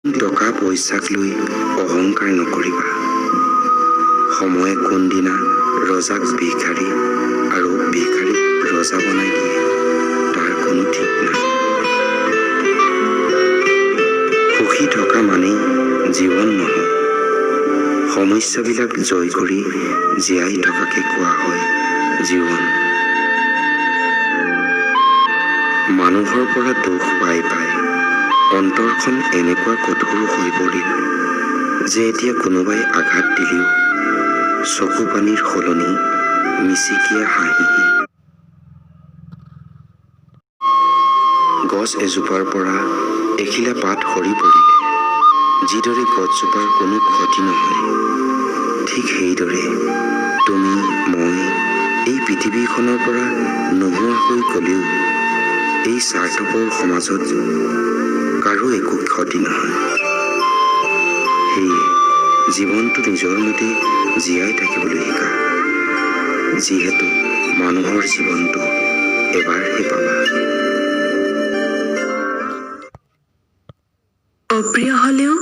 টকা পইচাক লৈ অহংকাৰ নকৰিবা। সময়ে কোনদিনা ৰজাক ভিখাৰী আৰু ভিখাৰীক ৰজা বনাই দিয়ে তাৰ কোনো ঠিক নাই। সুখী থকা মানেই জীৱন নহয়, সমস্যাবিলাক জয় কৰি জীয়াই থকাকে কোৱা হয় জীৱন। মানুহৰ পৰা দুখ পাই পাই অন্তৰখন এনেকুৱা কঠোৰ হৈ পৰিল যে এতিয়া কোনোবাই আঘাত দিলেও চকু পানীৰ সলনি মিচিকিয়া হাঁহি। গছ এজোপাৰ পৰা এখিলা পাত সৰি পৰিলে যিদৰে গছজোপাৰ কোনো ক্ষতি নহয়, ঠিক সেইদৰে তুমি মই এই পৃথিৱীখনৰ পৰা নোহোৱা হৈ গ'লেও এই স্বাৰ্থপৰ সমাজত কাৰো একো ক্ষতি নহয়। সেয়ে জীৱনটো নিজৰ মতে জীয়াই থাকিবলৈ শিকা, যিহেতু মানুহৰ জীৱনটো এবাৰহে পাবা। অপ্ৰিয় হ'লেও